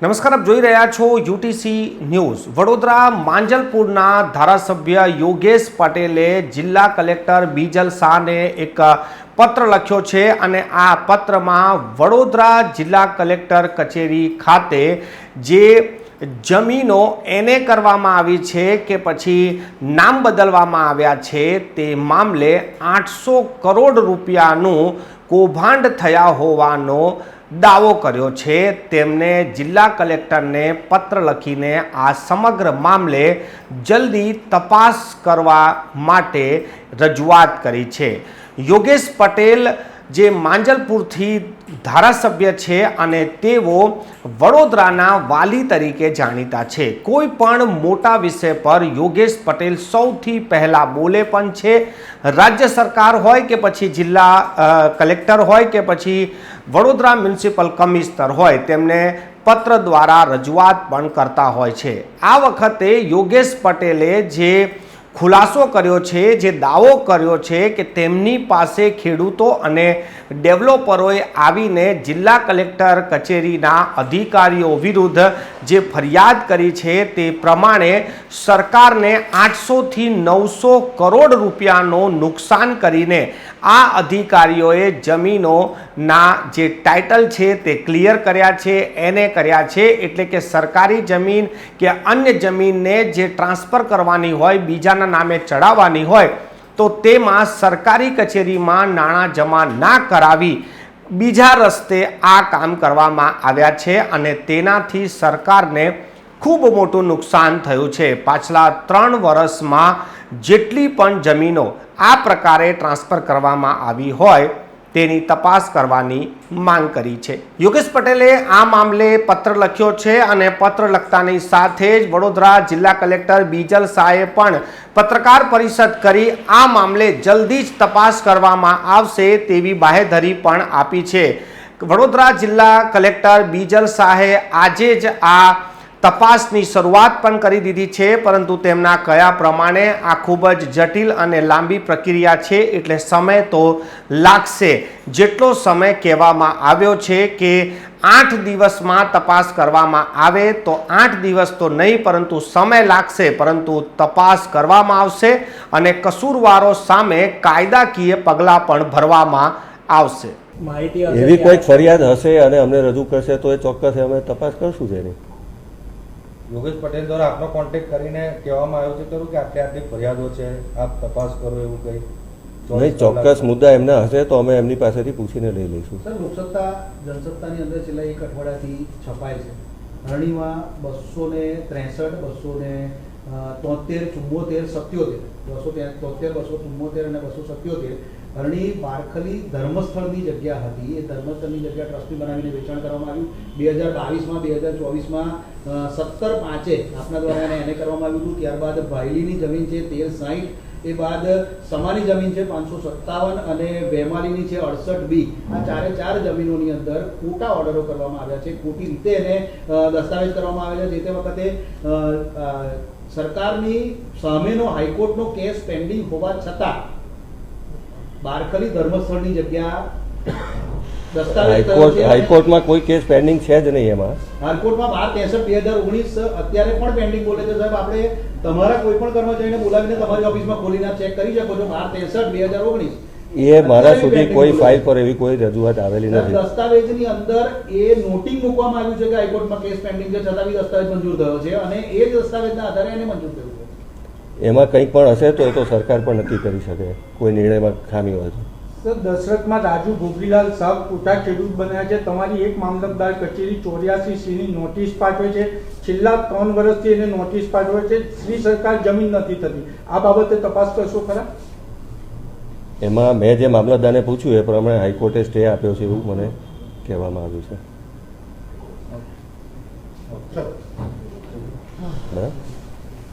નમસ્કાર, આપ જોઈ રહ્યા છો યુટીસી ન્યૂઝ। વડોદરા માંજલપુરના ધારાસભ્ય યોગેશ પટેલે જિલ્લા કલેક્ટર બીજલ શાહને એક પત્ર લખ્યો છે અને આ પત્રમાં વડોદરા જિલ્લા કલેક્ટર કચેરી ખાતે જે જમીનો એને કરવામાં આવી છે કે પછી નામ બદલવામાં આવ્યા છે તે મામલે 800 કરોડ રૂપિયાનું કૌભાંડ થયા હોવાનો દાવો કર્યો છે। તેમને જિલ્લા કલેક્ટરને પત્ર લખીને આ સમગ્ર મામલે જલ્દી તપાસ કરવા માટે રજૂઆત કરી છે। યોગેશ પટેલ જે માંજલપુરથી ધારાસભ્ય છે અને તેઓ વડોદરાના વાલી તરીકે જાણીતા છે। કોઈ પણ મોટા વિષય પર યોગેશ પટેલ સૌથી પહેલા બોલે પણ છે। રાજ્ય સરકાર હોય કે પછી જિલ્લા કલેક્ટર હોય કે પછી વડોદરા મ્યુનિસિપલ કમિશનર હોય તેમને પત્ર દ્વારા રજૂઆત પણ કરતા હોય છે। આ વખતે યોગેશ પટેલે જે ખુલાસો કર્યો છે, જે દાવો કર્યો છે કે તેમની પાસે ખેડૂતો અને ડેવલપરોએ આવીને જિલ્લા કલેક્ટર કચેરીના અધિકારીઓ વિરુદ્ધ જે ફરિયાદ કરી છે તે પ્રમાણે સરકારને 800 થી 900 કરોડ રૂપિયાનો નુકસાન કરીને આ અધિકારીઓએ જમીનોના જે ટાઇટલ છે તે ક્લિયર કર્યા છે, એને કર્યા છે। એટલે કે સરકારી જમીન કે અન્ય જમીનને જે ટ્રાન્સફર કરવાની હોય, બીજાના નામે ચડાવવાની હોય તો તેમાં સરકારી કચેરીમાં નાણાં જમા ના કરાવી બીજા રસ્તે આ કામ કરવામાં આવ્યા છે અને તેનાથી સરકારને ખૂબ મોટું નુકસાન થયું છે। પાછલા 3 વર્ષમાં જેટલી પણ જમીનો આ પ્રકારે ટ્રાન્સફર કરવામાં આવી હોય તેની તપાસ કરવાની માંગ કરી છે। યોગેશ પટેલે આ મામલે પત્ર લખ્યો છે અને પત્ર લખતાની સાથે જ વડોદરા જિલ્લા કલેક્ટર બીજલ શાહે પણ પત્રકાર પરિષદ કરી આ મામલે જલ્દી જ તપાસ કરવામાં આવશે તેવી બાહેધરી પણ આપી છે। વડોદરા જિલ્લા કલેક્ટર બીજલ શાહે આજે જ આ તપાસની શરૂઆત પણ કરી દીધી છે, પરંતુ તેમના કયા પ્રમાણે આ ખૂબ જ જટિલ અને લાંબી પ્રક્રિયા છે એટલે સમય તો લાગશે। જેટલો સમય કહેવામાં આવ્યો છે કે 8 દિવસમાં તપાસ કરવામાં આવે તો 8 દિવસ તો નહીં પરંતુ સમય લાગશે, પરંતુ તપાસ કરવામાં આવશે અને કસૂરવારો સામે કાયદાકીય પગલાં પણ ભરવામાં આવશે। એવી કોઈક ફરિયાદ હશે અને અમને રજૂ કરશે તો એ ચોક્કસ અમે તપાસ કરશું છે। યોગેશ પટેલ દ્વારા આપનો કોન્ટેક્ટ કરીને કહેવામાં આવ્યો છે ખરું કે આટલી ફરિયાદો છે, આપ તપાસ કરો એવું કંઈ? નહીં, ચોક્કસ મુદ્દા એમના હશે તો અમે એમની પાસેથી પૂછીને લઈ લઈશું। સર, લોકસત્તા જનસત્તાની અંદર છેલ્લા 1 અઠવાડિયાથી છપાય છે રણીમાં 263, 273, 74, 77, 273, 274 અને 277 રણી બારખલી ધર્મસ્થળની જગ્યા હતી। એ ધર્મસ્થળની જગ્યા ટ્રસ્ટી બનાવીને વેચાણ કરવામાં આવ્યું। 2022માં 17/5 આપના દ્વારા એને કરવામાં આવ્યું હતું। ત્યારબાદ ભાયલીની જમીન છે 1360, એ બાદ સમાની જમીન છે 557 અને વેમાલીની છે 68B। આ ચારે જમીનોની અંદર ખોટા ઓર્ડરો કરવામાં આવ્યા છે, ખોટી રીતે એને દસ્તાવેજ કરવામાં આવેલા છે। તે વખતે સરકારની સામેનો હાઈકોર્ટનો કેસ પેન્ડિંગ હોવા છતાં બારખલી ધર્મસ્થળની જગ્યા હાઈકોર્ટમાં કોઈ કેસ પેન્ડિંગ છે જ નહીં। એમાં હાઈકોર્ટમાં 12/63/2019 અત્યારે પણ પેન્ડિંગ બોલે છે। સાહેબ, આપણે તમારા કોઈ પણ કર્મચારીને બોલાવીને તમારી ઓફિસમાં ખોલીને ચેક કરી શકો છો। 12/63/2019 એ મારા સુધી કોઈ ફાઇલ પર એવી કોઈ રજૂઆત આવેલી નથી। દસ્તાવેજની અંદર એ નોટિંગ મૂકવામાં આવ્યું છે કે હાઈકોર્ટમાં કેસ પેન્ડિંગ છે, છતાં બી દસ્તાવેજ મંજૂર થયો છે અને એ જ દસ્તાવેજના આધારે એને મંજૂર થયું છે। એમાં કંઈક પણ હશે તો એ તો સરકાર પણ નક્કી કરી શકે, કોઈ નિર્ણયમાં ખામી હોય તો। સર, દશરથમાં રાજુ ગોગરીલાલ સાહેબ ખોટા ખેડૂત બન્યા છે। તમારી એક મામલતદાર કચેરી 84C ની નોટિસ પાઠવે છે, છેલ્લા 3 વર્ષથી એને નોટિસ પાઠવે છે, શ્રી સરકાર જમીન નથી થતી। આ બાબતે તપાસ કરશો ખરા? એમાં મેં જે મામલતદારને પૂછ્યું એ પ્રમાણે હાઈકોર્ટે સ્ટે આપ્યો છે એવું મને કહેવામાં આવ્યું છે। બરાબર।